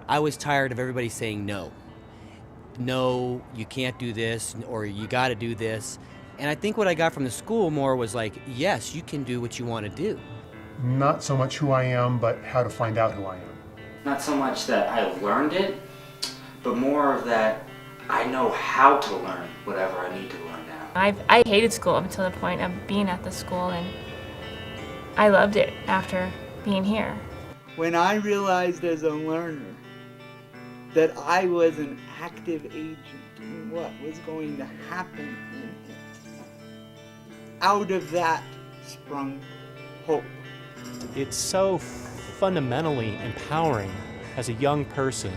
I was tired of everybody saying no. No, you can't do this, or you got to do this. And I think what I got from the school more was like, yes, you can do what you want to do. Not so much who I am, but how to find out who I am. Not so much that I learned it, but more of that I know how to learn whatever I need to learn now. I hated school up until the point of being at the school, and I loved it after being here. When I realized as a learner that I was an active agent in what was going to happen in it, out of that sprung hope. It's so fundamentally empowering as a young person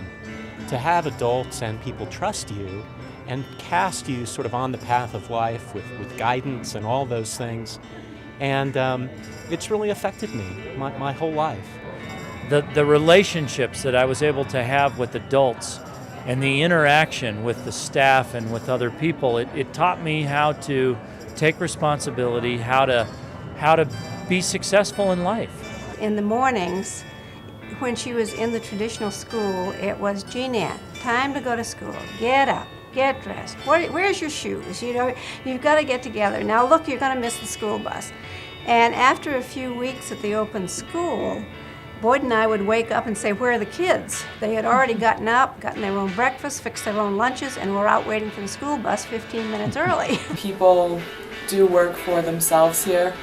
to have adults and people trust you and cast you sort of on the path of life with guidance and all those things. And it's really affected me my whole life. The relationships that I was able to have with adults and the interaction with the staff and with other people, it taught me how to take responsibility, how to be successful in life. In the mornings, when she was in the traditional school, it was, Jeanette, time to go to school. Get up, get dressed. Where's your shoes? You know, you've got to get together. Now look, you're going to miss the school bus. And after a few weeks at the open school, Boyd and I would wake up and say, where are the kids? They had already gotten up, gotten their own breakfast, fixed their own lunches, and were out waiting for the school bus 15 minutes early. People do work for themselves here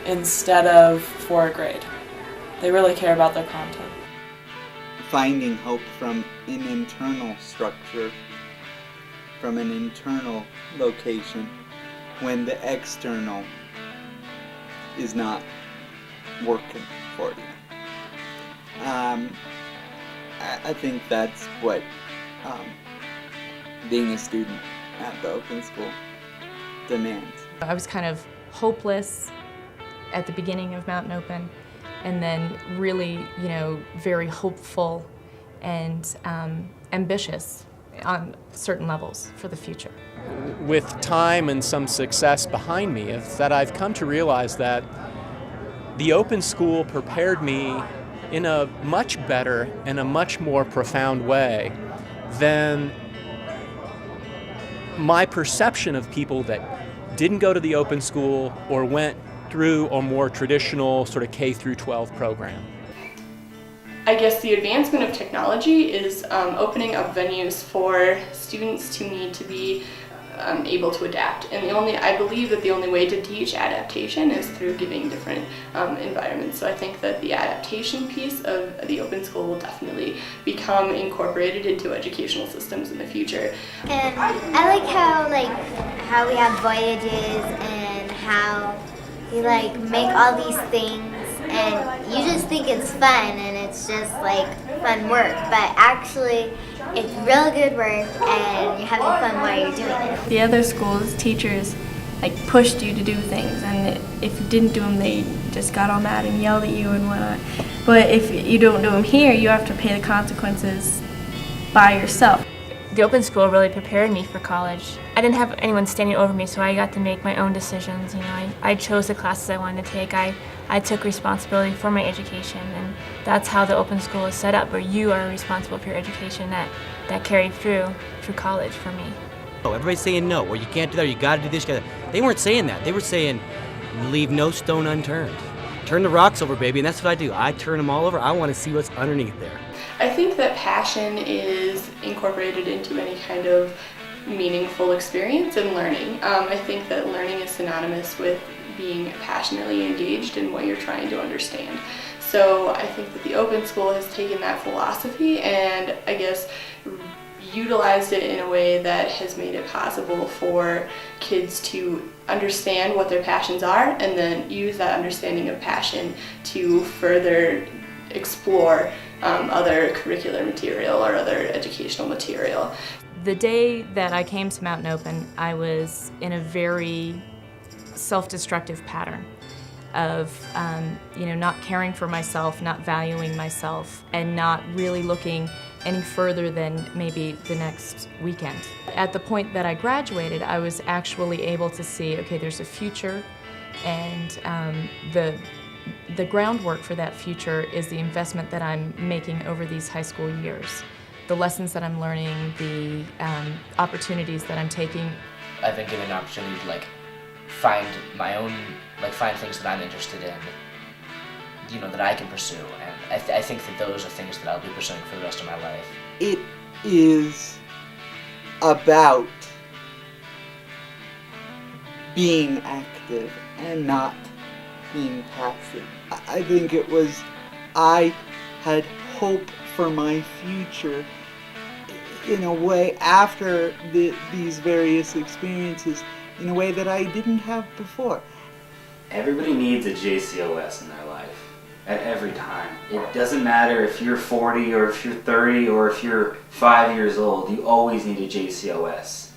instead of for a grade. They really care about their content. Finding hope from an internal structure, from an internal location, when the external is not working for you. I think that's what being a student at the open school demands. I was kind of hopeless at the beginning of Mountain Open, and then really, very hopeful and ambitious on certain levels for the future. With time and some success behind me, is that I've come to realize that the open school prepared me in a much better and a much more profound way than my perception of people that didn't go to the open school or went through a more traditional sort of K through 12 program. I guess the advancement of technology is opening up venues for students to need to be able to adapt. And I believe that the only way to teach adaptation is through giving different environments. So I think that the adaptation piece of the open school will definitely become incorporated into educational systems in the future. And I like how we have voyages and how we make all these things, and you just think it's fun and it's just fun work, but actually it's real good work and you're having fun while you're doing it. The other schools, teachers, pushed you to do things, and if you didn't do them, they just got all mad and yelled at you and whatnot. But if you don't do them here, you have to pay the consequences by yourself. The open school really prepared me for college. I didn't have anyone standing over me, so I got to make my own decisions. I chose the classes I wanted to take. I took responsibility for my education, and that's how the open school is set up, where you are responsible for your education. That carried through college for me. Oh, everybody's saying no, or you can't do that, or you got to do this. They weren't saying that. They were saying, leave no stone unturned. Turn the rocks over, baby, and that's what I do. I turn them all over. I want to see what's underneath there. I think that passion is incorporated into any kind of meaningful experience in learning. I think that learning is synonymous with being passionately engaged in what you're trying to understand. So I think that the open school has taken that philosophy and I guess utilized it in a way that has made it possible for kids to understand what their passions are and then use that understanding of passion to further explore other curricular material or other educational material. The day that I came to Mountain Open, I was in a very self-destructive pattern of not caring for myself, not valuing myself, and not really looking any further than maybe the next weekend. At the point that I graduated, I was actually able to see, okay, there's a future, and the groundwork for that future is the investment that I'm making over these high school years. The lessons that I'm learning, the opportunities that I'm taking. I've been given an opportunity to find my own, find things that I'm interested in, that I can pursue. And I think that those are things that I'll be pursuing for the rest of my life. It is about being active and not being passive. I think it was, I had hope for my future in a way after these various experiences in a way that I didn't have before. Everybody needs a JCOS in their life at every time. It doesn't matter if you're 40 or if you're 30 or if you're 5 years old, you always need a JCOS.